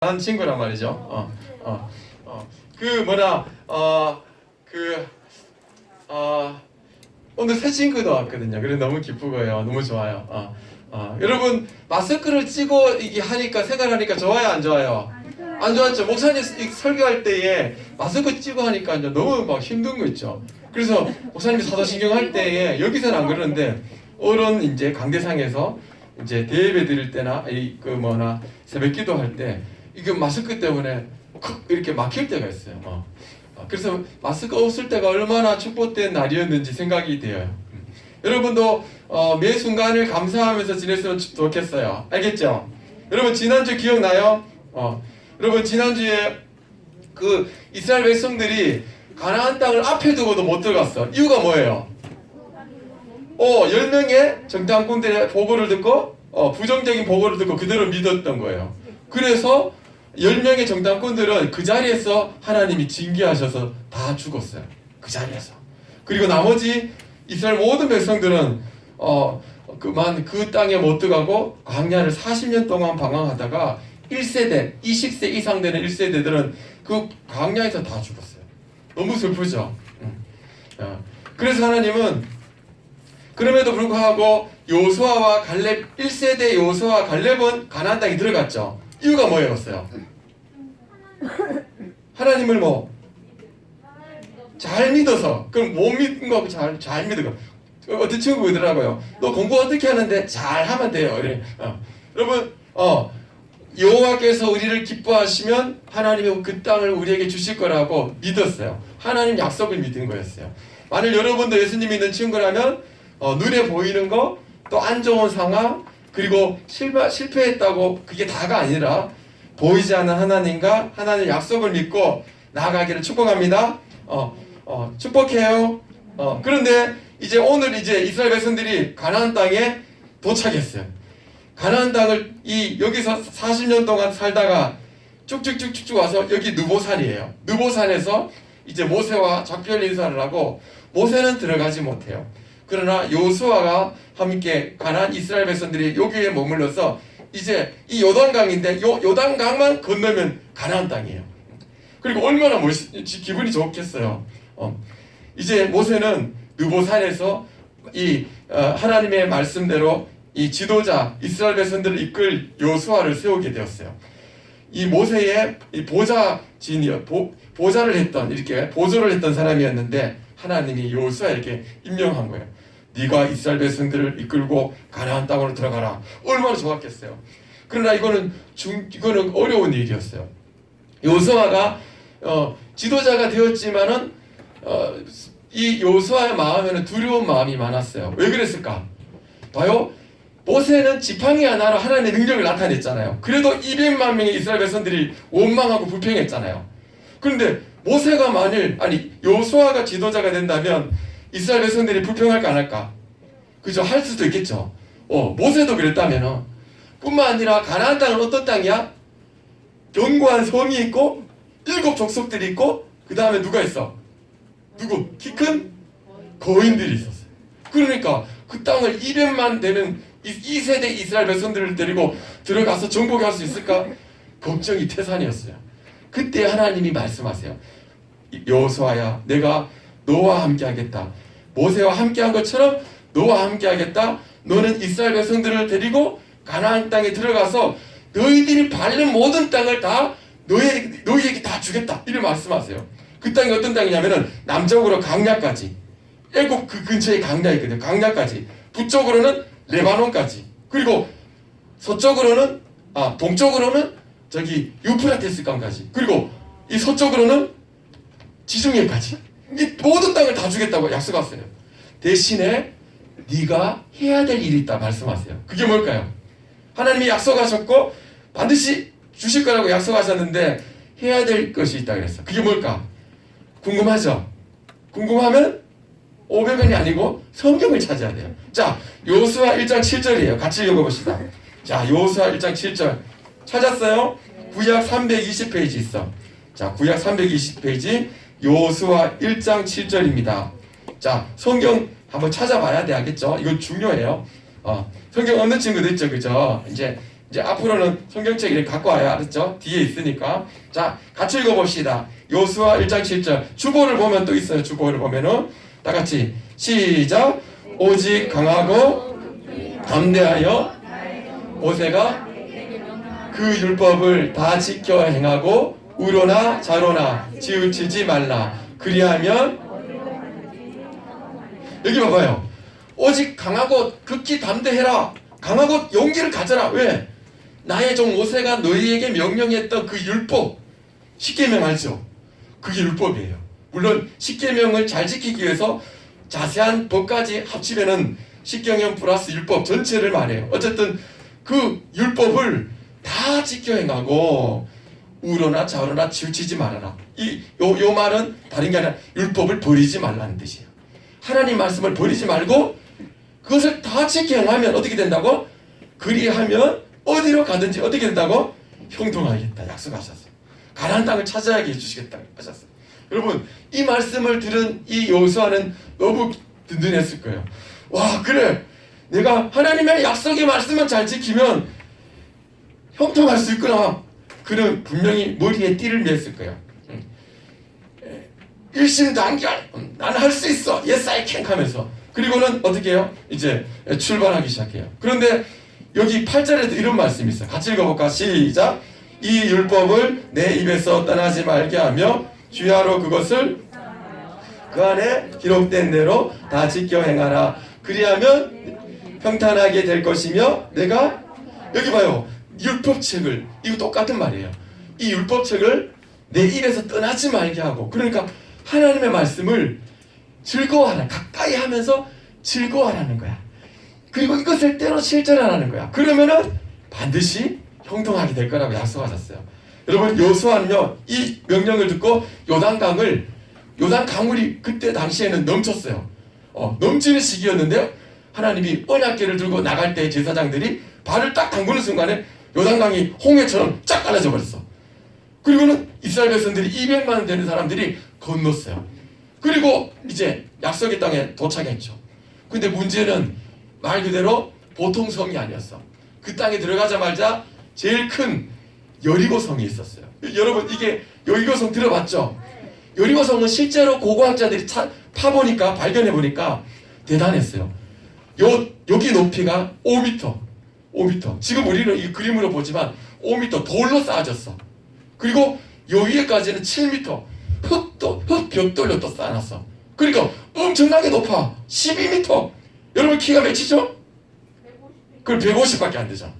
한 친구란 말이죠. 오늘 새 친구도 왔거든요. 그래 너무 기쁘고요. 너무 좋아요. 여러분 마스크를 쓰고 이게 하니까 생활하니까 좋아요, 안 좋아요? 안 좋았죠. 목사님 설교할 때에 마스크 쓰고 하니까 이제 너무 막 힘든 거 있죠. 그래서 목사님이 사도신경 할 때에 여기서는 안 그러는데 어른 이제 강대상에서 이제 대예배 드릴 때나 새벽기도 할 때 이게 마스크 때문에 이렇게 막힐 때가 있어요. 그래서 마스크 없을 때가 얼마나 축복된 날이었는지 생각이 돼요. 여러분도 매 순간을 감사하면서 지냈으면 좋겠어요. 알겠죠? 여러분 지난주 기억나요? 여러분 지난주에 그 이스라엘 백성들이 가나안 땅을 앞에 두고도 못 들어갔어. 이유가 뭐예요? 10명의 정탐꾼들의 보고를 듣고 부정적인 보고를 듣고 그대로 믿었던 거예요. 그래서 10명의 정탐꾼들은 그 자리에서 하나님이 징계하셔서 다 죽었어요. 그 자리에서. 그리고 나머지 이스라엘 모든 백성들은 그 땅에 못 들어가고 광야를 40년 동안 방황하다가 1세대, 20세 이상 되는 1세대들은 그 광야에서 다 죽었어요. 너무 슬프죠? 그래서 하나님은 그럼에도 불구하고 요수아와 갈렙 1세대 요수아와 갈렙은 가나안 땅에 들어갔죠. 이유가 뭐였어요? 하나님을 잘 믿어서. 그럼 못 믿은 거 잘 믿어. 어떤 친구가 그러더라고요. 너 공부 어떻게 하는데 잘 하면 돼요. 이래. 여러분 여호와께서 우리를 기뻐하시면 하나님이 그 땅을 우리에게 주실 거라고 믿었어요. 하나님 약속을 믿은 거였어요. 만일 여러분도 예수님 믿는 친구라면 눈에 보이는 거, 또 안 좋은 상황, 그리고 실패했다고 그게 다가 아니라 보이지 않는 하나님과 하나님의 약속을 믿고 나아가기를 축복합니다. 축복해요. 그런데 오늘 이스라엘 백성들이 가나안 땅에 도착했어요. 가나안 땅을 여기서 40년 동안 살다가 쭉쭉쭉쭉 와서 여기 느보산이에요. 느보산에서 이제 모세와 작별 인사를 하고 모세는 들어가지 못해요. 그러나 요수아가 함께 가나안 이스라엘 백성들이 여기에 머물러서 이제 이 요단강인데 요단강만 건너면 가나안 땅이에요. 그리고 얼마나 기분이 좋겠어요. 이제 모세는 느보산에서 하나님의 말씀대로 이 지도자 이스라엘 백성들을 이끌 요수아를 세우게 되었어요. 이 모세의 보좌를 했던 이렇게 보조를 했던 사람이었는데 하나님이 요수아에게 임명한 거예요. 네가 이스라엘 백성들을 이끌고 가나안 땅으로 들어가라. 얼마나 좋았겠어요. 그러나 이거는 어려운 일이었어요. 요수아가 지도자가 되었지만은 이 요수아의 마음에는 두려운 마음이 많았어요. 왜 그랬을까? 봐요. 모세는 지팡이 하나로 하나님의 능력을 나타냈잖아요. 그래도 200만 명의 이스라엘 백성들이 원망하고 불평했잖아요. 그런데 요수아가 지도자가 된다면 이스라엘 백성들이 불평할까 안 할까? 그죠? 할 수도 있겠죠. 모세도 그랬다면 뿐만 아니라 가나안 땅은 어떤 땅이야? 견고한 성이 있고 7 족속들이 있고 그 다음에 누가 있어? 키 큰 거인들이 있었어요. 그러니까 그 땅을 200만 되는 2세대 이스라엘 백성들을 데리고 들어가서 정복할 수 있을까? 걱정이 태산이었어요. 그때 하나님이 말씀하세요. 여호수아야, 내가 너와 함께 하겠다. 모세와 함께 한 것처럼 너와 함께 하겠다. 너는 이스라엘 백성들을 데리고 가나안 땅에 들어가서 너희들이 밟는 모든 땅을 다 너희에게 다 주겠다. 이렇게 말씀하세요. 그 땅이 어떤 땅이냐면은 남쪽으로 강야까지, 애굽 그 근처에 강야 있거든요. 강야까지, 북쪽으로는 레바논까지, 그리고 동쪽으로는 저기 유프라테스 강까지, 그리고 이 서쪽으로는 지중해까지, 이 모든 땅을 다 주겠다고 약속하세요. 대신에 네가 해야 될 일이 있다 말씀하세요. 그게 뭘까요? 하나님이 약속하셨고 반드시 주실 거라고 약속하셨는데 해야 될 것이 있다 그랬어. 그게 뭘까? 궁금하죠? 궁금하면 500원이 아니고 성경을 찾아야 돼요. 자, 요수아 1장 7절이에요. 같이 읽어봅시다. 자, 요수아 1장 7절 찾았어요? 구약 320페이지 있어. 자, 구약 320페이지 요수아 1장 7절입니다. 자, 성경 한번 찾아봐야 돼. 알겠죠? 이건 중요해요. 성경 없는 친구도 있죠. 그죠? 이제 이제 앞으로는 성경책 이렇게 갖고 와야 알았죠? 뒤에 있으니까. 자, 같이 읽어봅시다. 요수아 1장 7절. 주보를 보면 또 있어요. 주보를 보면은 다 같이 시작. 오직 강하고 담대하여 모세가 그 율법을 다 지켜 행하고 우로나 좌로나 치우치지 말라. 그리하면 여기 봐봐요. 오직 강하고 극히 담대해라. 강하고 용기를 가져라. 왜? 나의 종 모세가 너희에게 명령했던 그 율법, 십계명 알죠? 그게 율법이에요. 물론 십계명을 잘 지키기 위해서 자세한 법까지 합치면은 십계명 플러스 율법 전체를 말해요. 어쨌든 그 율법을 다 지켜 행하고 우로나 좌로나 치우치지 말아라. 요 말은 다른 게 아니라 율법을 버리지 말라는 뜻이에요. 하나님 말씀을 버리지 말고 그것을 다 지켜 행하면 어떻게 된다고? 그리하면 어디로 가든지 어떻게 된다고? 형통하겠다 약속하셨어요. 가나안 땅을 찾아가게 해주시겠다 하셨어요. 여러분 이 말씀을 들은 이 요수아는 너무 든든했을 거예요. 와 그래 내가 하나님의 약속의 말씀만 잘 지키면 형통할 수 있구나. 그는 분명히 머리에 띠를 맸을 거예요. 일심단결 나는 할 수 있어. Yes I can 하면서 그리고는 어떻게 해요? 이제 출발하기 시작해요. 그런데 여기 8절에도 이런 말씀이 있어요. 같이 읽어볼까? 시작. 이 율법을 내 입에서 떠나지 말게 하며 주야로 그것을 그 안에 기록된 대로 다 지켜 행하라. 그리하면 평탄하게 될 것이며 내가 여기 봐요. 율법책을 이거 똑같은 말이에요. 이 율법책을 내 입에서 떠나지 말게 하고 그러니까 하나님의 말씀을 즐거워하라. 가까이 하면서 즐거워하라는 거야. 그리고 이것을 때로 실천하라는 거야. 그러면은 반드시 형통하게 될 거라고 약속하셨어요. 여러분 요수아는요 이 명령을 듣고 요단강물이 그때 당시에는 넘쳤어요. 넘치는 시기였는데 하나님이 언약궤를 들고 나갈 때 제사장들이 발을 딱 담그는 순간에 요단강이 홍해처럼 쫙 갈라져 버렸어. 그리고는 이스라엘 백성들이 200만 되는 사람들이 건넜어요. 그리고 이제 약속의 땅에 도착했죠. 근데 문제는 말 그대로 보통 성이 아니었어. 그 땅에 들어가자마자 제일 큰 여리고성이 있었어요. 여러분 이게 여리고성 들어봤죠? 여리고성은 실제로 고고학자들이 파보니까 발견해보니까 대단했어요. 여기 높이가 5m. 지금 우리는 이 그림으로 보지만 5m 돌로 쌓아졌어. 그리고 요 위에까지는 7m 벽돌로 또 쌓아놨어. 그러니까 엄청나게 높아. 12m. 여러분 키가 몇이죠? 그럼 150밖에 안 되죠.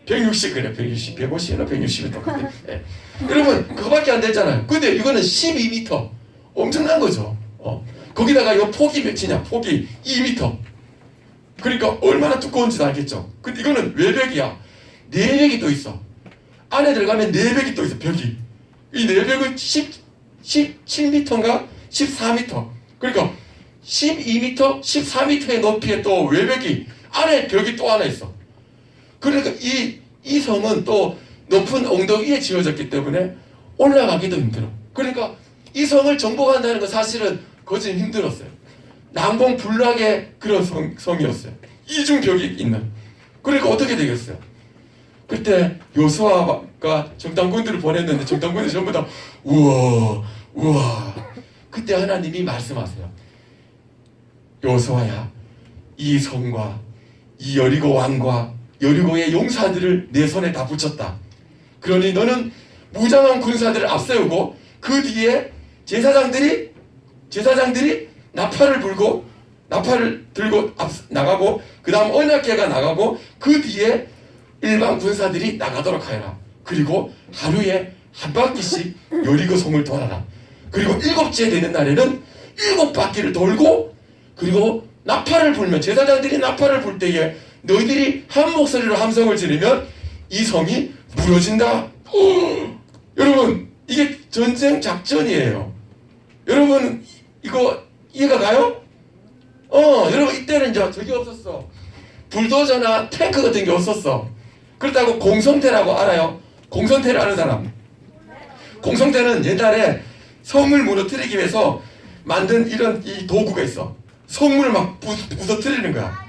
160 그래. 160, 150이나 160이 똑같아. 네. 여러분 그거밖에 안 되잖아요. 근데 이거는 12m. 엄청난 거죠. 거기다가 이 폭이 몇이냐? 폭이 2m. 그러니까 얼마나 두꺼운지 알겠죠. 근데 이거는 외벽이야. 내벽이 또 있어. 안에 들어가면 내벽이 또 있어. 벽이. 이 내벽은 17m인가 14m. 그러니까 12m, 14m의 높이에 또 외벽이 안에 벽이 또 하나 있어. 그러니까 이 성은 또 높은 엉덩 위에 지어졌기 때문에 올라가기도 힘들어. 그러니까 이 성을 정복한다는 건 사실은 거진 힘들었어요. 난공불락의 그런 성이었어요. 이중벽이 있는. 그러니까 어떻게 되겠어요? 그때 요수아가 정탐꾼들을 보냈는데 정탐꾼들이 전부 다 우와. 그때 하나님이 말씀하세요. 요수아야, 이 성과 이 여리고 왕과 여리고의 용사들을 내 손에 다 붙였다. 그러니 너는 무장한 군사들을 앞세우고 그 뒤에 제사장들이 나팔을 들고 나가고 그 다음 언약궤가 나가고 그 뒤에 일반 군사들이 나가도록 하여라. 그리고 하루에 한 바퀴씩 여리고 성을 돌아라. 그리고 7째 되는 날에는 7바퀴를 돌고 그리고 나팔을 불면 제사장들이 나팔을 불 때에 너희들이 한 목소리로 함성을 지르면 이 성이 무너진다. 여러분 이게 전쟁 작전이에요. 여러분 이거 이해가 가요? 여러분 이때는 이제 저기 없었어. 불도저나 탱크 같은 게 없었어. 그렇다고 공성태라고 알아요? 공성태를 아는 사람? 공성태는 옛날에 성을 무너뜨리기 위해서 만든 이런 이 도구가 있어. 성문을 막 부서뜨리는 거야.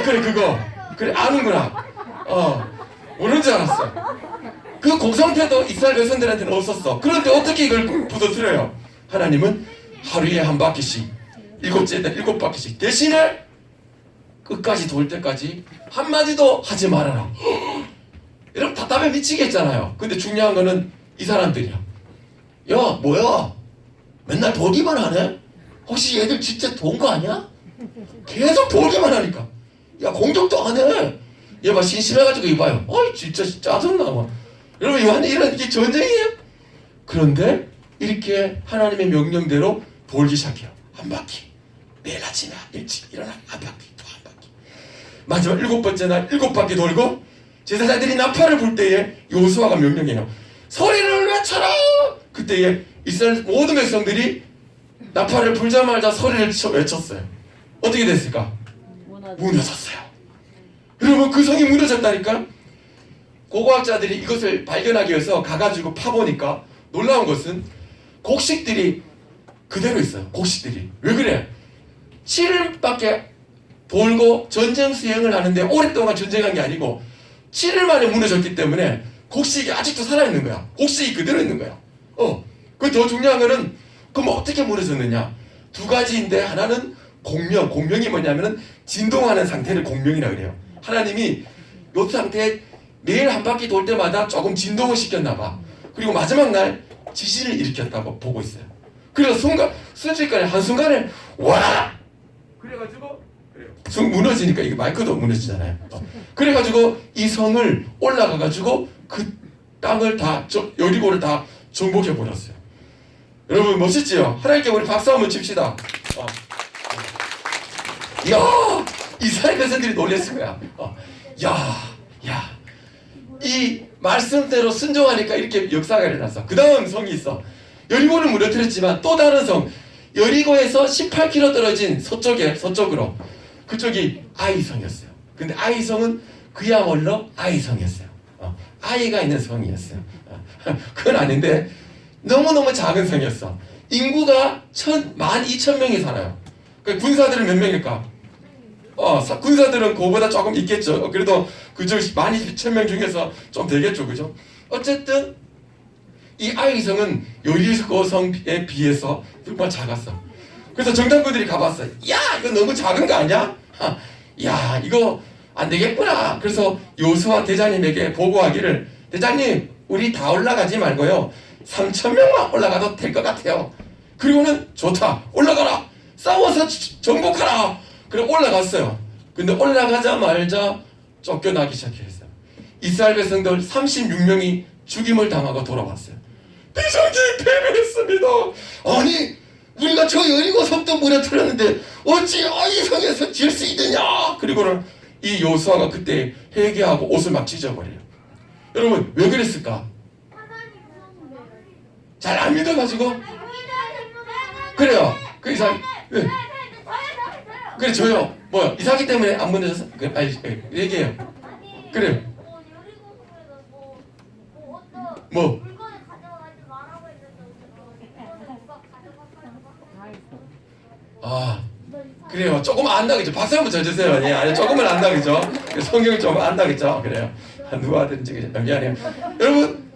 그래 그거. 그래 아는구나. 모르는 줄 알았어요. 그 공성태도 이스라엘 백성들한테는 없었어. 그런데 어떻게 이걸 부서뜨려요? 하나님은 하루에 한 바퀴씩, 일곱째 날 7바퀴씩 대신에 끝까지 돌 때까지 한마디도 하지 말아라. 여러분 답답해 미치겠잖아요. 근데 중요한 거는 이 사람들이야. 야 뭐야 맨날 돌기만 하네? 혹시 얘들 진짜 돈 거 아니야? 계속 돌기만 하니까 야 공격도 안 해. 얘 막 심심해가지고 이봐요. 어이 진짜 짜증나 막. 여러분 이게 전쟁이에요? 그런데 이렇게 하나님의 명령대로 돌기 시작해요. 한 바퀴. 매일 아침에 일찍 일어나 한 바퀴 또 한 바퀴. 마지막 7번째 날 7바퀴 돌고 제사장들이 나팔을 불 때에 여호수아가 명령해요. 소리를 외쳐라. 그때에 이스라엘 모든 백성들이 나팔을 불자마자 소리를 외쳤어요. 어떻게 됐을까? 무너졌어요. 여러분 그 성이 무너졌다니까. 고고학자들이 이것을 발견하기 위해서 가가지고 파보니까 놀라운 것은 곡식들이 그대로 있어요. 곡식들이. 왜 그래? 7일밖에 돌고 전쟁 수행을 하는데 오랫동안 전쟁한 게 아니고 7일 만에 무너졌기 때문에 곡식이 아직도 살아있는 거야. 곡식이 그대로 있는 거야. 그 더 중요한 거는 그럼 어떻게 무너졌느냐? 두 가지인데 하나는 공명. 공명이 뭐냐면은 진동하는 상태를 공명이라고 그래요. 하나님이 이 상태에 매일 한 바퀴 돌 때마다 조금 진동을 시켰나 봐. 그리고 마지막 날 지진을 일으켰다고 보고 있어요. 그래서 순식간에 한순간에 와! 그래가지고 무너지니까 이게 마이크도 무너지잖아요. 그래가지고 이 성을 올라가가지고 그 땅을 다 여리고를 다 정복해 버렸어요. 여러분 멋있지요? 하나님께 우리 박수 한번 칩시다. 이야 이스라엘 백성들이 놀랬을 거야. 이 말씀대로 순종하니까 이렇게 역사가 일어났어. 그 다음 성이 있어. 여리고를 무너뜨렸지만 또 다른 성 여리고에서 18km 떨어진 서쪽으로 그쪽이 아이성이었어요. 근데 아이성은 그야말로 아이성이었어요. 아이가 있는 성이었어요. 그건 아닌데 너무너무 작은 성이었어. 인구가 12,000명이 살아요. 군사들은 몇 명일까? 군사들은 그거보다 조금 있겠죠. 그래도 그쪽 12,000명 중에서 좀 되겠죠. 그죠? 어쨌든 이 아이성은 여리고 성에 비해서 정말 작았어. 그래서 정탐꾼들이 가봤어. 야 이거 너무 작은 거 아니야? 야 이거 안 되겠구나. 그래서 여호수아 대장님에게 보고하기를 대장님 우리 다 올라가지 말고요 3,000명만 올라가도 될 것 같아요. 그리고는 좋다 올라가라 싸워서 정복하라. 그래 올라갔어요. 근데 올라가자마자 쫓겨나기 시작했어요. 이스라엘 백성들 36명이 죽임을 당하고 돌아왔어요. 대장님 패배했습니다. 아니 우리가 저 여리고 성도 무너뜨렸는데 어찌 이 성에서 질 수 있느냐. 그리고는 이 여호수아가 그때 회개하고 옷을 막 찢어버려요. 여러분 왜 그랬을까? 잘 안 믿어가지고 그래요. 그 이상 그래 저요 뭐요 이사기 때문에 안 무너졌어? 아니 얘기해요. 그래요. 뭐? 그래요. 조금 안다 그죠? 박수 한번 쳐주세요. 예, 아니 조금은 안다 그죠? 성경을 좀 안다 그죠? 그래요. 누가 하든지 그죠? 미안해요. 여러분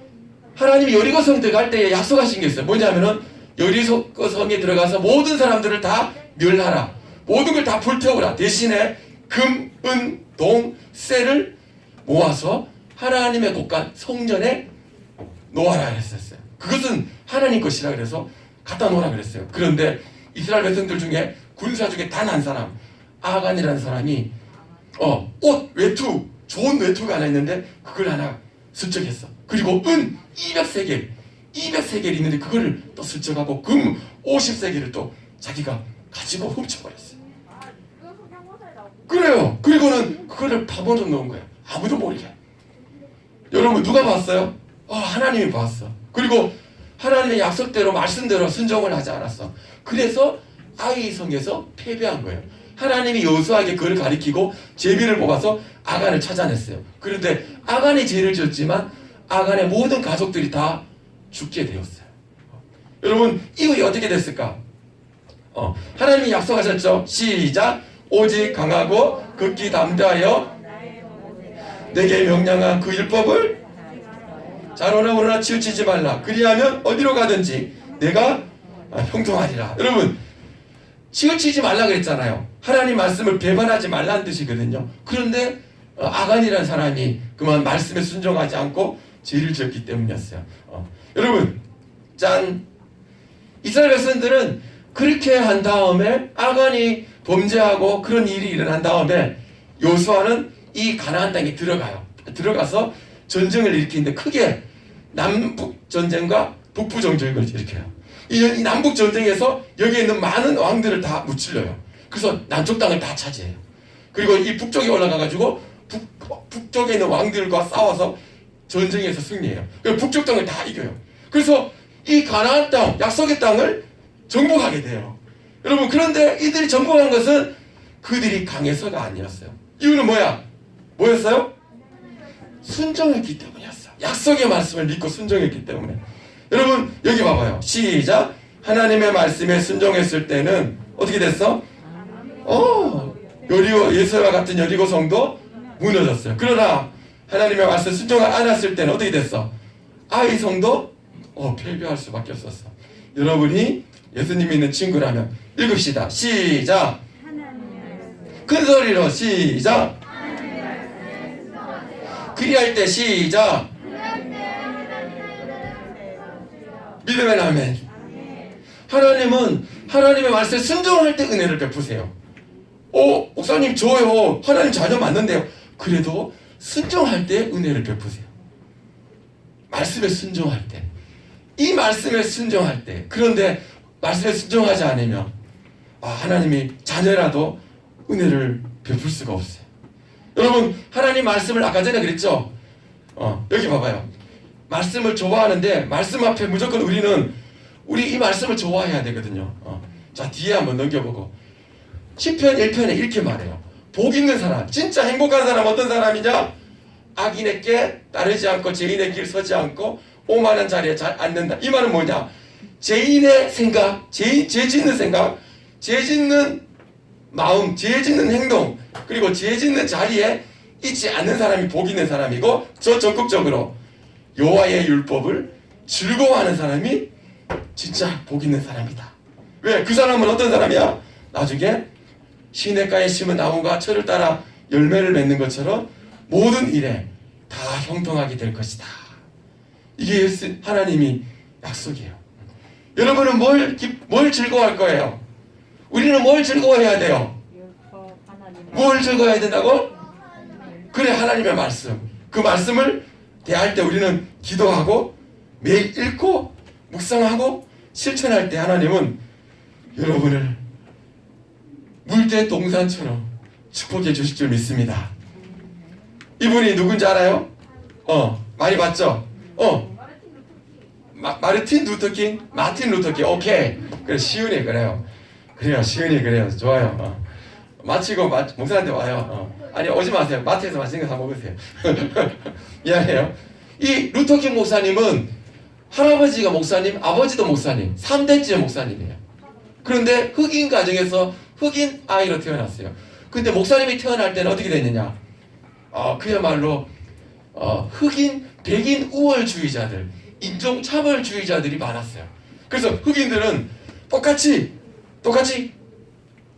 하나님이 여리고 성 들어갈 때 약속하신 게 있어요. 뭐냐면은 여리고 성에 들어가서 모든 사람들을 다 멸하라. 모든 걸 다 불태우라. 대신에 금, 은, 동, 쇠를 모아서 하나님의 곳간 성전에 놓아라 했었어요. 그것은 하나님 것이라 그래서 갖다 놓으라 그랬어요. 그런데 이스라엘 백성들 중에 군사 중에 단 한 사람 아간이라는 사람이 옷 외투 좋은 외투가 하나 있는데 그걸 하나 슬쩍했어. 그리고 은 200세겔 있는데 그거를 또 슬쩍하고 금 50세겔을 또 자기가 가지고 훔쳐버렸어요. 그래요. 그리고는 그거를 파버려 놓은 거예요. 아무도 모르게. 여러분 누가 봤어요? 하나님이 봤어. 그리고 하나님의 약속대로 말씀대로 순종을 하지 않았어. 그래서 아이성에서 패배한 거예요. 하나님이 여호수아에게 그를 가리키고 제비를 뽑아서 아간을 찾아냈어요. 그런데 아간이 죄를 지었지만 아간의 모든 가족들이 다 죽게 되었어요. 여러분 이후에 어떻게 됐을까? 하나님이 약속하셨죠. 시작. 오직 강하고 극히 담대하여 내게 명령한 그 율법을 잘 오나 치우치지 말라. 그리하면 어디로 가든지 내가 형통하리라. 여러분, 치우치지 말라 그랬잖아요. 하나님 말씀을 배반하지 말라는 뜻이거든요. 그런데 아간이라는 사람이 그만 말씀에 순종하지 않고 죄를 지었기 때문이었어요. 여러분, 짠! 이스라엘 백성들은 그렇게 한 다음에 아간이 범죄하고 그런 일이 일어난 다음에 여호수아는 이 가나안 땅에 들어가서 전쟁을 일으키는데 크게 남북 전쟁과 북부 전쟁을 일으켜요. 이 남북 전쟁에서 여기에 있는 많은 왕들을 다 무찔러요. 그래서 남쪽 땅을 다 차지해요. 그리고 이 북쪽에 올라가가지고 북쪽에 있는 왕들과 싸워서 전쟁에서 승리해요. 북쪽 땅을 다 이겨요. 그래서 이 가나안 땅, 약속의 땅을 정복하게 돼요. 여러분, 그런데 이들이 정복한 것은 그들이 강해서가 아니었어요. 이유는 뭐였어요? 순종했기 때문이었어요. 약속의 말씀을 믿고 순종했기 때문에. 여러분, 여기 봐봐요. 시작. 하나님의 말씀에 순종했을 때는 어떻게 됐어? 예수와 같은 여리고 성도 무너졌어요. 그러나 하나님의 말씀 순종을 안 했을 때는 어떻게 됐어? 아이 성도 패배할 수밖에 없었어. 여러분이 예수님 믿는 친구라면 읽읍시다. 시작. 큰 소리로 시작. 그리할 때 시작. 믿으면 아멘. 하나님은 하나님의 말씀에 순종할 때 은혜를 베푸세요. 목사님 저요 하나님 자녀 맞는데요. 그래도 순종할 때 은혜를 베푸세요. 말씀에 순종할 때, 이 말씀에 순종할 때. 그런데 말씀에 순종하지 않으면 하나님이 자녀라도 은혜를 베풀 수가 없어요. 여러분, 하나님 말씀을 아까 전에 그랬죠. 여기 봐봐요. 말씀을 좋아하는데 말씀 앞에 무조건 우리 이 말씀을 좋아해야 되거든요. 자, 뒤에 한번 넘겨보고 시편 1편에 이렇게 말해요. 복 있는 사람, 진짜 행복한 사람 어떤 사람이냐? 악인에게 따르지 않고 죄인의 길 서지 않고 오만한 자리에 앉는다. 이 말은 뭐냐? 죄인의 생각, 죄 짓는 생각, 죄 짓는 마음, 죄 짓는 행동, 그리고 죄 짓는 자리에 있지 않는 사람이 복 있는 사람이고, 저 적극적으로 여호와의 율법을 즐거워하는 사람이 진짜 복 있는 사람이다. 왜? 그 사람은 어떤 사람이야? 나중에 시냇가에 심은 나무가 철을 따라 열매를 맺는 것처럼 모든 일에 다 형통하게 될 것이다. 이게 하나님이 약속이에요. 여러분은 뭘 즐거워할 거예요? 우리는 뭘 즐거워해야 돼요? 뭘 즐거워해야 된다고? 그래, 하나님의 말씀. 그 말씀을 대할 때 우리는 기도하고 매일 읽고 묵상하고 실천할 때 하나님은 여러분을 물대 동산처럼 축복해 주실 줄 믿습니다. 이분이 누군지 알아요? 많이 봤죠? 마르틴 루터킹? 마틴 루터킹. 오케이. 그래, 시은이 그래요. 시은이 그래요. 좋아요. 마치고 목사한테 와요. 아니, 오지 마세요. 마트에서 맛있는 거 사 먹으세요. 미안해요. 이 루터킹 목사님은 할아버지가 목사님, 아버지도 목사님, 3대째 목사님이에요. 그런데 흑인 가정에서 흑인 아이로 태어났어요. 근데 목사님이 태어날 때는 어떻게 됐느냐? 그야말로 흑인, 백인 우월주의자들, 인종차별주의자들이 많았어요. 그래서 흑인들은 똑같이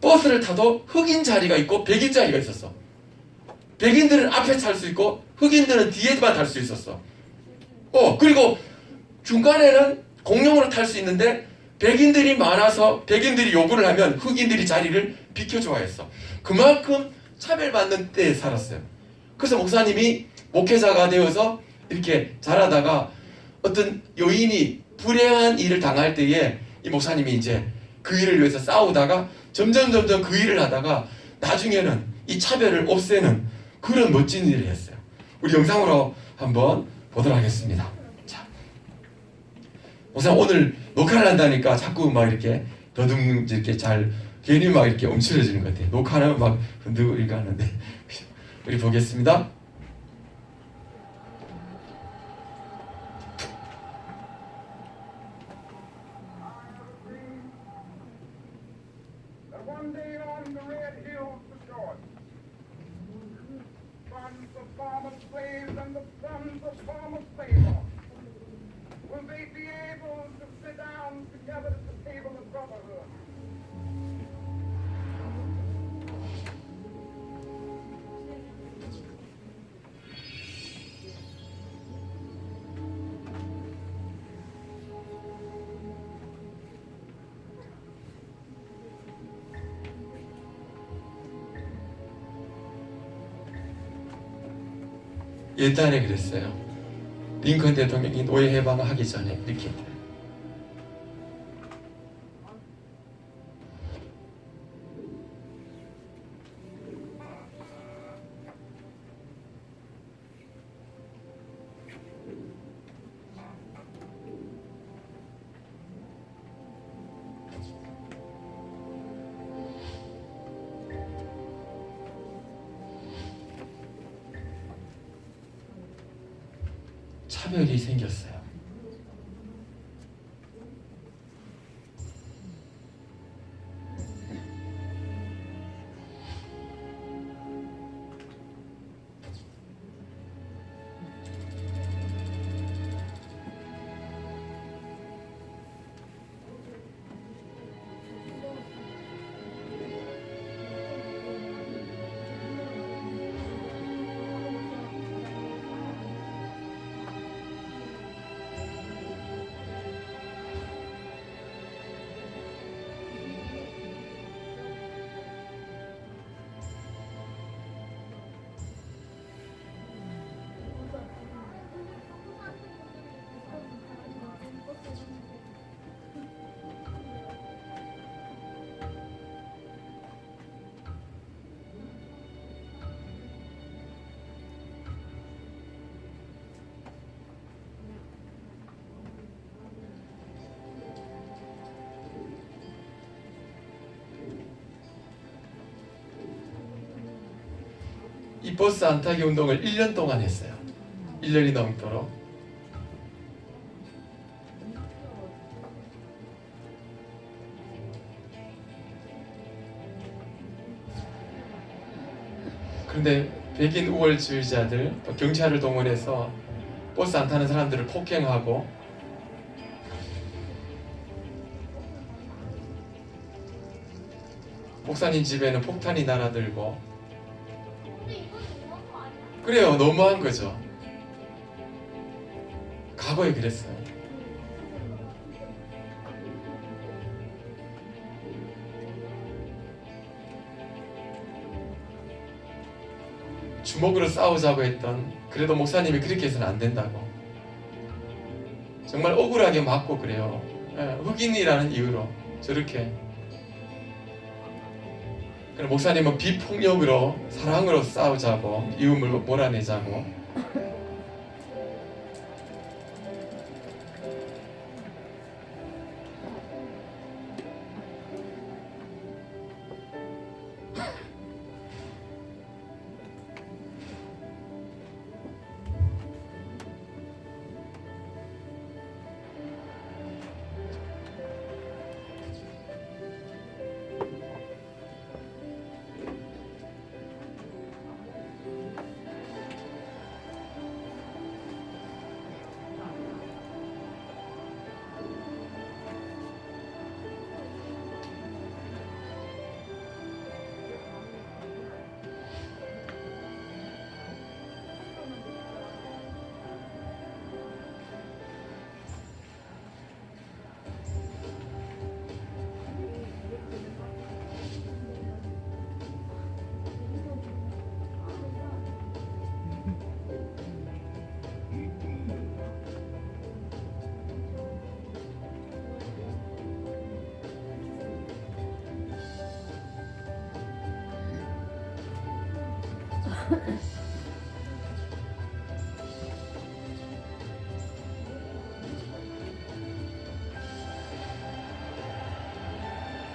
버스를 타도 흑인 자리가 있고 백인 자리가 있었어. 백인들은 앞에 탈 수 있고 흑인들은 뒤에만 탈 수 있었어. 그리고 중간에는 공용으로 탈 수 있는데 백인들이 많아서 백인들이 요구를 하면 흑인들이 자리를 비켜줘야 했어. 그만큼 차별받는 때에 살았어요. 그래서 목사님이 목회자가 되어서 이렇게 자라다가 어떤 여인이 불행한 일을 당할 때에 이 목사님이 이제 그 일을 위해서 싸우다가 점점 그 일을 하다가 나중에는 이 차별을 없애는 그런 멋진 일을 했어요. 우리 영상으로 한번 보도록 하겠습니다. 자, 목사님 오늘 녹화를 한다니까 자꾸 막 이렇게 더듬 이렇게 잘 괜히 막 이렇게 움츠러지는 것 같아요. 녹화는 막 흔들고 이렇게 하는데 우리 보겠습니다. sons of former slaves and the sons of former slaveholders. Will they be able to sit down together at the table of brotherhood? 옛날에 그랬어요. 링컨 대통령이 노예 해방을 하기 전에 이렇게 차별이 생겼어요. 이 버스 안 타기 운동을 1년 동안 했어요. 1년이 넘도록. 그런데 백인 우월주의자들, 또 경찰을 동원해서 버스 안 타는 사람들을 폭행하고 목사님 집에는 폭탄이 날아들고 그래요. 너무한 거죠. 과거에 그랬어요. 주먹으로 싸우자고 했던 그래도 목사님이 그렇게 해서는 안 된다고 정말 억울하게 맞고 그래요. 흑인이라는 이유로 저렇게. 그럼 목사님은 비폭력으로 사랑으로 싸우자고 이웃을 몰아내자고.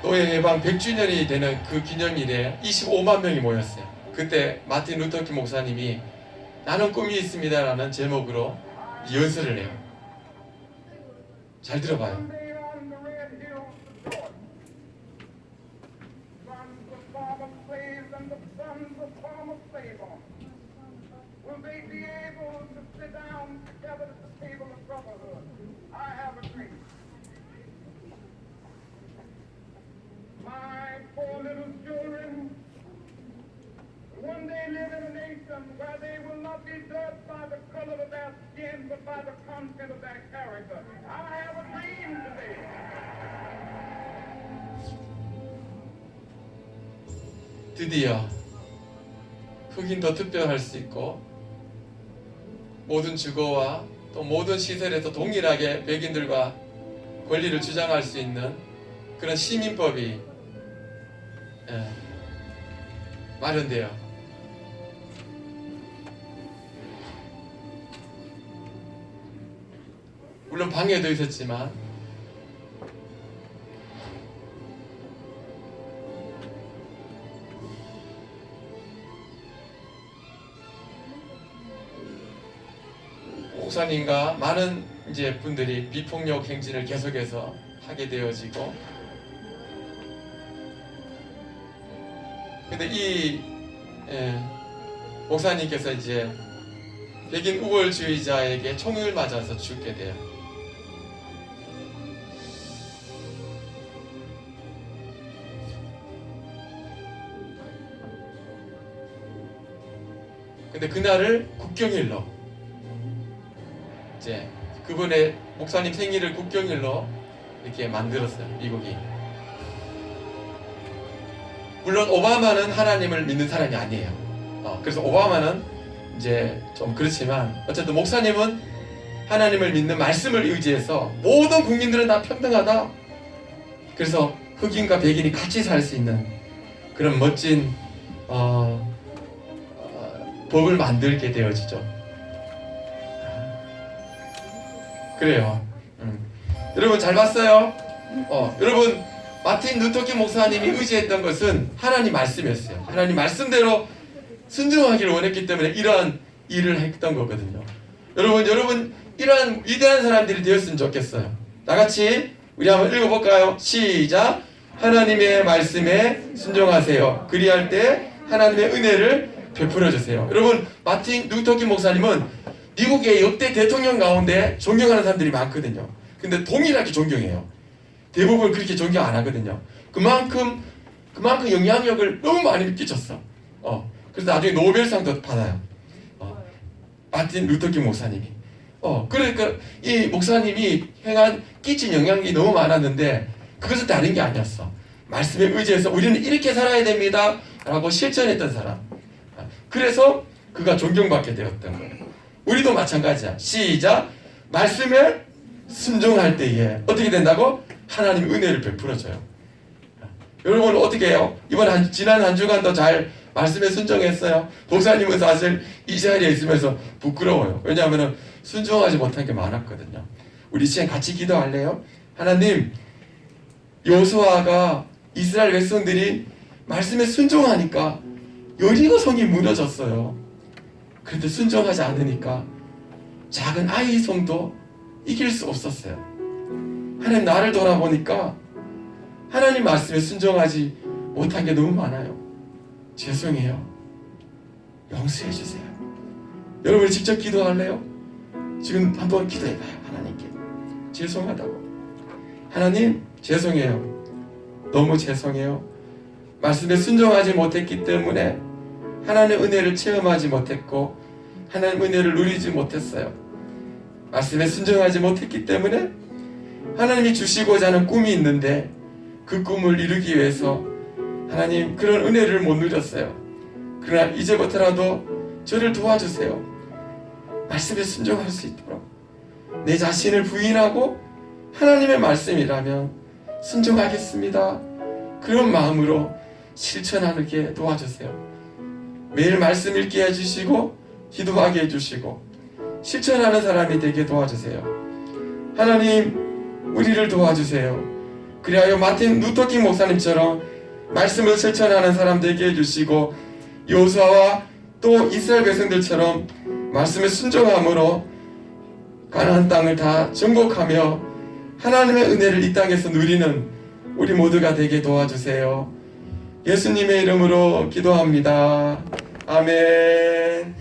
노예 해방 100주년이 되는 그 기념일에 25만 명이 모였어요. 그때 마틴 루터킹 목사님이 나는 꿈이 있습니다라는 제목으로 연설을 해요. 잘 들어봐요. Someday on the red hills of Georgia, sons of former slaves and the sons of former slaveowners be able to sit down together at the table of brotherhood. I have a dream. My four little children one day live in a nation where they will not be judged by the color of their skin, but by the content of their character. I have a dream today. 드디어 흑인도 투표할 수 있고 모든 주거와 또 모든 시설에서 동일하게 백인들과 권리를 주장할 수 있는 그런 시민법이 마련돼요. 물론 방해도 있었지만 목사님과 많은 이제 분들이 비폭력 행진을 계속해서 하게 되어지고, 근데 이 목사님께서 이제 백인 우월주의자에게 총을 맞아서 죽게 돼요. 근데 그날을 국경일로, 이제 그분의 목사님 생일을 국경일로 이렇게 만들었어요, 미국이. 물론 오바마는 하나님을 믿는 사람이 아니에요. 그래서 오바마는 이제 좀 그렇지만 어쨌든 목사님은 하나님을 믿는 말씀을 의지해서 모든 국민들은 다 평등하다. 그래서 흑인과 백인이 같이 살 수 있는 그런 멋진 법을 만들게 되어지죠. 그래요. 여러분 잘 봤어요? 여러분 마틴 루터킹 목사님이 의지했던 것은 하나님 말씀이었어요. 하나님 말씀대로 순종하기를 원했기 때문에 이러한 일을 했던 거거든요. 여러분 이러한 위대한 사람들이 되었으면 좋겠어요. 나같이 우리 한번 읽어볼까요? 시작. 하나님의 말씀에 순종하세요. 그리할 때 하나님의 은혜를 베풀어 주세요. 여러분 마틴 루터킹 목사님은 미국의 역대 대통령 가운데 존경하는 사람들이 많거든요. 근데 동일하게 존경해요. 대부분 그렇게 존경 안 하거든요. 그만큼 영향력을 너무 많이 끼쳤어. 그래서 나중에 노벨상도 받아요. 마틴 루터킹 목사님이. 그러니까 이 목사님이 끼친 영향력이 너무 많았는데 그것은 다른 게 아니었어. 말씀에 의지해서 우리는 이렇게 살아야 됩니다 라고 실천했던 사람. 그래서 그가 존경받게 되었던 거예요. 우리도 마찬가지야. 시작. 말씀에 순종할 때에 어떻게 된다고? 하나님 은혜를 베풀어줘요. 여러분 어떻게 해요? 지난 한 주간도 잘 말씀에 순종했어요. 목사님은 사실 이 자리에 있으면서 부끄러워요. 왜냐하면 순종하지 못한 게 많았거든요. 우리 시간 같이 기도할래요? 하나님, 여호수아가 이스라엘 백성들이 말씀에 순종하니까 여리고 성이 무너졌어요. 그런데 순종하지 않으니까 작은 아이 성도 이길 수 없었어요. 하나님 나를 돌아보니까 하나님 말씀에 순종하지 못한 게 너무 많아요. 죄송해요. 용서해 주세요. 여러분 직접 기도할래요? 지금 한번 기도해봐요. 하나님께 죄송하다고. 하나님 죄송해요. 너무 죄송해요. 말씀에 순종하지 못했기 때문에 하나님의 은혜를 체험하지 못했고 하나님의 은혜를 누리지 못했어요. 말씀에 순종하지 못했기 때문에 하나님이 주시고자 하는 꿈이 있는데 그 꿈을 이루기 위해서 하나님 그런 은혜를 못 누렸어요. 그러나 이제부터라도 저를 도와주세요. 말씀에 순종할 수 있도록 내 자신을 부인하고 하나님의 말씀이라면 순종하겠습니다. 그런 마음으로 실천하게 도와주세요. 매일 말씀 읽게 해주시고 기도하게 해주시고 실천하는 사람이 되게 도와주세요. 하나님 우리를 도와주세요. 그리하여 마틴 루터킹 목사님처럼 말씀을 실천하는 사람 되게 해주시고 여호수아와 또 이스라엘 백성들처럼 말씀에 순종함으로 가나안 땅을 다 정복하며 하나님의 은혜를 이 땅에서 누리는 우리 모두가 되게 도와주세요. 예수님의 이름으로 기도합니다. 아멘.